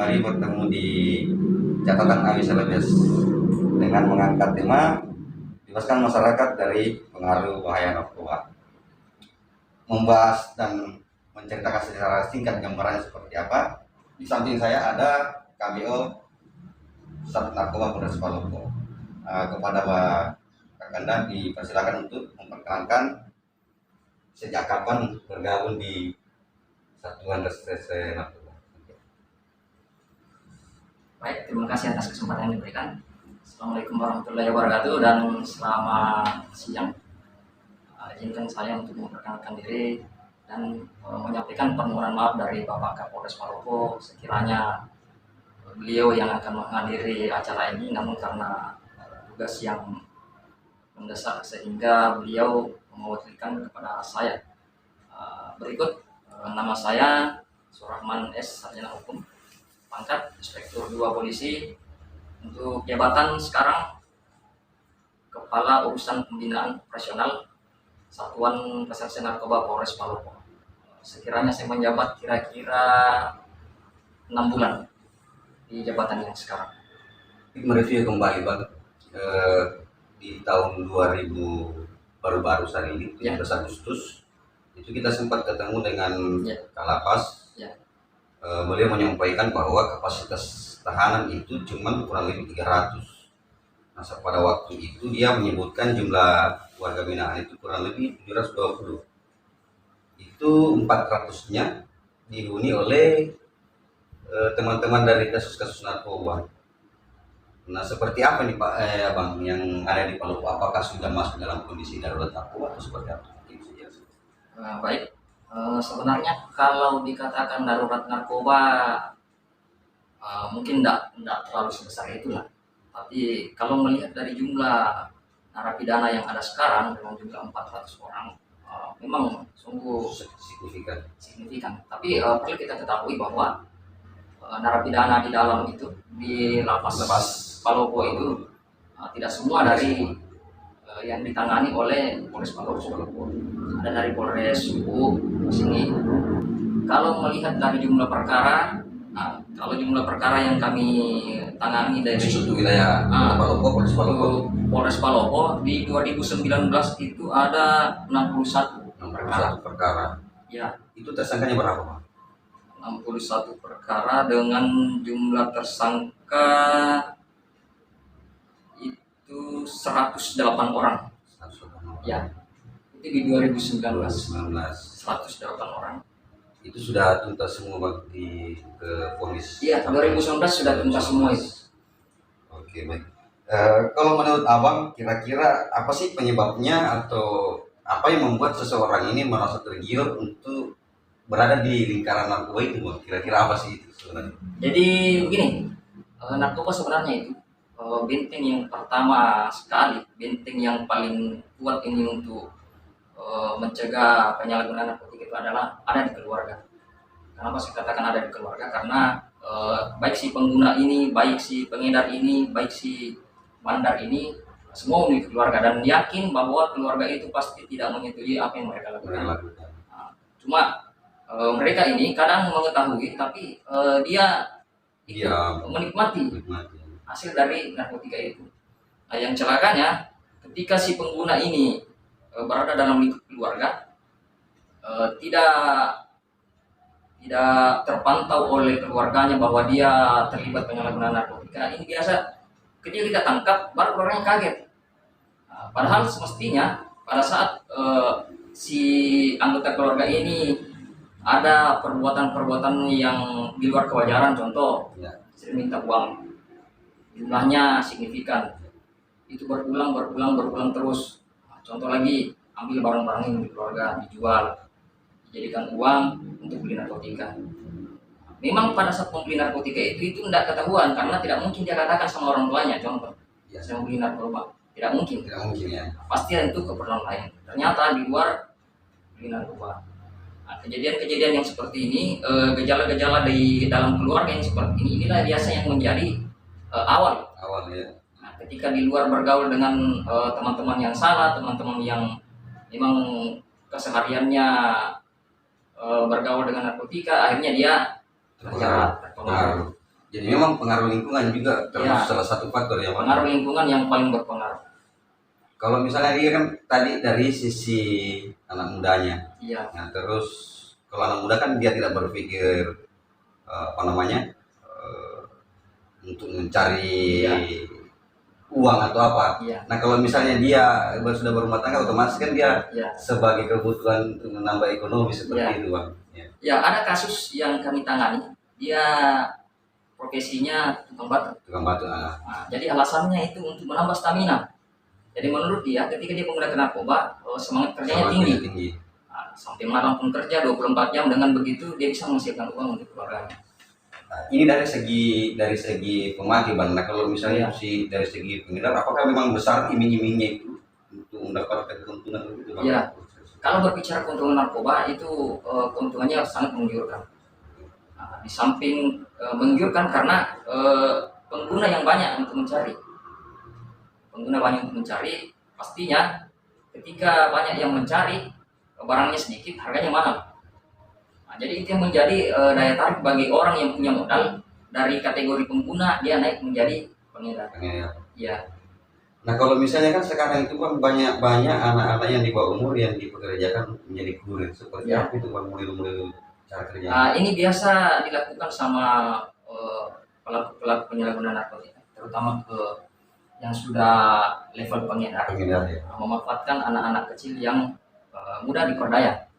kembali bertemu di catatan kami Selebes dengan mengangkat tema bebaskan masyarakat dari pengaruh bahaya narkoba. Membahas dan menceritakan secara singkat gambarannya seperti apa. Di samping saya ada KBO Sat Narkoba Polres Palopo. Kepada Pak Kakanda dipersilakan untuk memperkenalkan sejak kapan bergabung di Satuan Reserse Narkoba. Baik, terima kasih atas kesempatan yang diberikan. Assalamualaikum warahmatullahi wabarakatuh dan selamat siang. Izinkan saya untuk memperkenalkan diri dan menyampaikan permohonan maaf dari Bapak Kapolres Palopo sekiranya beliau yang akan menghadiri acara ini, namun karena tugas yang mendesak sehingga beliau mewakilkan kepada saya. Berikut nama saya Surahman S. Sarjana Hukum, pangkat Inspektur 2 Polisi. Untuk jabatan sekarang Kepala Urusan Pembinaan Operasional Satuan Reserse Narkoba Polres Palopo. Sekiranya saya menjabat kira-kira 6 bulan di jabatan yang sekarang. Mereview kembali Bang, di tahun 2000 baru-baru saat ini 17 Agustus itu kita sempat ketemu dengan Kalapas. Beliau menyampaikan bahwa kapasitas tahanan itu cuma kurang lebih 300. Nah, pada waktu itu dia menyebutkan jumlah warga binaan itu kurang lebih 720. Itu 400-nya dihuni oleh teman-teman dari kasus-kasus narkoba. Nah, seperti apa nih Pak Bang yang ada di Palopo? Apakah sudah masuk dalam kondisi darurat narkoba atau seperti apa? Baik, sebenarnya kalau dikatakan darurat narkoba mungkin tidak terlalu sebesar itulah. Tapi kalau melihat dari jumlah narapidana yang ada sekarang dengan jumlah 400 orang, memang sungguh signifikan. Tapi perlu kita ketahui bahwa narapidana di dalam itu, di lapas Palopo itu tidak semua dari yang ditangani oleh Polres Palopo. Ada dari Polres Suku sini. Kalau melihat dari jumlah perkara, kalau jumlah perkara yang kami tangani dari suatu wilayah Palopo, Polres Palopo di 2019 itu ada 61 perkara. Ya. Itu tersangkanya berapa Pak? 61 perkara dengan jumlah tersangka itu 108 orang. Ya. Itu di 2019. 108 orang. Itu sudah tuntas semua Bang ke polis? Iya, 2019 sudah tuntas semua itu. Oke, baik. Kalau menurut Abang, kira-kira apa sih penyebabnya atau apa yang membuat seseorang ini merasa tergiur untuk berada di lingkaran narkoba itu Bang? Kira-kira apa sih itu sebenarnya? Jadi begini, narkoba sebenarnya itu benteng yang pertama sekali, benteng yang paling kuat ini untuk mencegah penyalahgunaan narkotika itu adalah ada di keluarga. Kenapa saya katakan ada di keluarga? Karena baik si pengguna ini, baik si pengedar ini, baik si bandar ini, semua memiliki keluarga dan yakin bahwa keluarga itu pasti tidak menyetujui apa yang mereka lakukan. Nah, cuma mereka ini kadang mengetahui, tapi dia menikmati hasil dari narkotika itu. Nah, yang celakanya ketika si pengguna ini berada dalam lingkup keluarga, tidak terpantau oleh keluarganya bahwa dia terlibat penyalahgunaan narkotika. Ini biasa ketika kita tangkap baru keluarganya kaget. Padahal semestinya pada saat si anggota keluarga ini ada perbuatan-perbuatan yang di luar kewajaran, contoh sering minta uang, jumlahnya signifikan, itu berulang terus. Contoh lagi, ambil barang-barang yang di keluarga, dijual, dijadikan uang untuk beli narkotika. Memang pada saat membeli narkotika itu tidak ketahuan karena tidak mungkin dia katakan sama orang tuanya. Contoh, saya membeli narkoba, tidak mungkin ya. Pasti itu keperluan lain. Ternyata di luar beli narkoba. Nah, kejadian-kejadian yang seperti ini, gejala-gejala di dalam keluarga yang seperti ini, inilah biasa yang menjadi awal ya. Ketika di luar bergaul dengan teman-teman yang salah, teman-teman yang memang kesehariannya bergaul dengan narkotika, akhirnya dia terjerat, terpengaruh. Jadi memang pengaruh lingkungan juga termasuk Ya, salah satu faktor yang pengaruh lingkungan yang paling berpengaruh. Kalau misalnya dia kan tadi dari sisi anak mudanya, Iya, nah terus kalau anak muda kan dia tidak berpikir apa namanya untuk mencari Iya. uang atau apa. Iya. Nah kalau misalnya dia sudah berumah tangga, otomatis kan dia Ya, sebagai kebutuhan untuk menambah ekonomi seperti Iya. itu, Bang. Ya. ya ada kasus yang kami tangani, dia profesinya tukang batu. Tukang batu. Nah, jadi alasannya itu untuk menambah stamina. Jadi menurut dia, ketika dia menggunakan narkoba, semangat kerjanya Semakin tinggi. Nah, sampai malam pun kerja 24 jam, dengan begitu dia bisa menghasilkan uang untuk keluarganya. Nah, ini dari segi pemakai, Bang. Nah kalau misalnya dari segi pengedar, apakah memang besar iming-imingnya itu untuk mendapatkan keuntungan itu, Bang? Iya. Kalau berbicara keuntungan narkoba itu keuntungannya sangat menggiurkan. Nah, di samping menggiurkan karena pengguna yang banyak untuk mencari. Pengguna banyak untuk mencari, pastinya ketika banyak yang mencari, barangnya sedikit, harganya mahal. Nah, jadi itu yang menjadi daya tarik bagi orang yang punya modal. Dari kategori pengguna dia naik menjadi pengedar. Ya. Nah kalau misalnya kan sekarang itu kan banyak anak-anak yang di bawah umur yang dipekerjakan menjadi kurir. Seperti apa itu, Bang, model cara kerja? Nah, ini biasa dilakukan sama pelaku-pelaku penyalahgunaan narkotika, terutama ke yang sudah level pengedar, Ya. memanfaatkan anak-anak kecil yang mudah diperdaya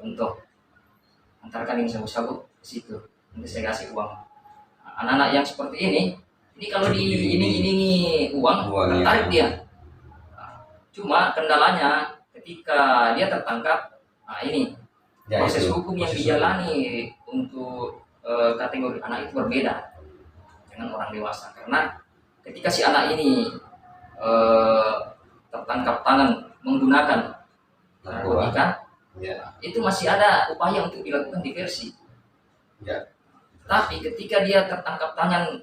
untuk antarkan ini sabu-sabu ke situ, nanti saya kasih uang. Nah, anak-anak yang seperti ini kalau ini uang tertarik dia. Nah, cuma kendalanya ketika dia tertangkap, nah ini proses hukum yang dijalani untuk kategori anak itu berbeda dengan orang dewasa, karena ketika si anak ini tertangkap tangan menggunakan narkotika, itu masih ada upaya untuk dilakukan diversi. Ya. Tapi ketika dia tertangkap tangan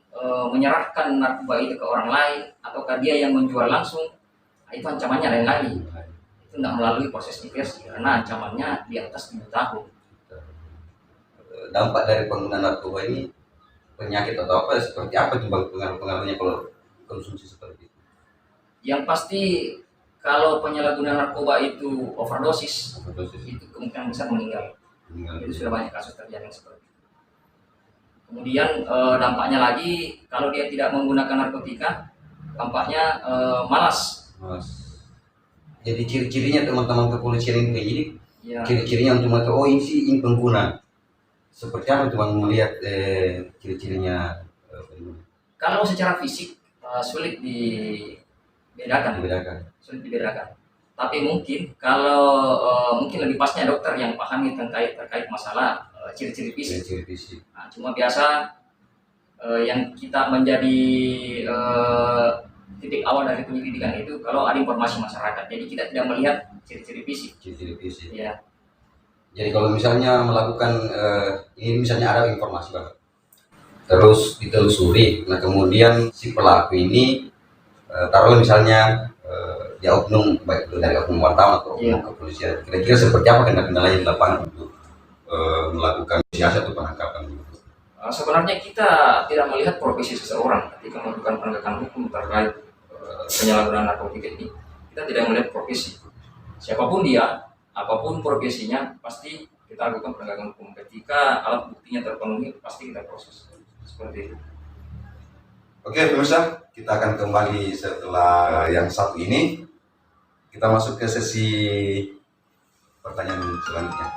menyerahkan narkoba itu ke orang lain, ataukah dia yang menjual langsung, nah itu ancamannya lain lagi. Itu tidak melalui proses diversi karena ancamannya di atas 7 tahun. Dampak dari penggunaan narkoba ini, penyakit atau apa, seperti apa tuh, Bang, pengaruh-pengaruhnya kalau konsumsi seperti itu? Yang pasti kalau penyalahgunaan narkoba itu overdosis, itu kemungkinan besar meninggal. Itu sudah banyak kasus terjadi seperti itu. Kemudian dampaknya lagi kalau dia tidak menggunakan narkotika, dampaknya malas. Jadi ciri-cirinya teman-teman kepolisian ini, jadi Ya. ciri-cirinya untuk mengatakan ini pengguna. Seperti apa tuh, Bang, melihat ciri-cirinya pengguna? Kalau secara fisik sulit dibedakan. Sulit dibedakan. Tapi mungkin kalau mungkin lebih pasnya dokter yang pahami terkait masalah ciri-ciri fisik. Nah, cuma biasa yang kita menjadi titik awal dari penyelidikan itu kalau ada informasi masyarakat. Jadi kita tidak melihat ciri-ciri fisik. Ya. Jadi kalau misalnya melakukan ini, misalnya ada informasi, Bang, terus ditelusuri, nah kemudian si pelaku ini taruh misalnya dia oknum, baik itu dari oknum wartawan atau oknum kepolisian, kira-kira seperti apa kendala-kendalanya di lapangan untuk melakukan siasat atau penangkapan? Sebenarnya kita tidak melihat profesi seseorang ketika melakukan penegakan hukum terkait penyalahgunaan narkotika ini. Kita tidak melihat profesi. Siapapun dia, apapun profesinya, pasti kita lakukan penegakan hukum. Ketika alat buktinya terpenuhi, pasti kita proses. Seperti itu. Oke, pemirsa, kita akan kembali setelah yang satu ini. Kita masuk ke sesi pertanyaan selanjutnya.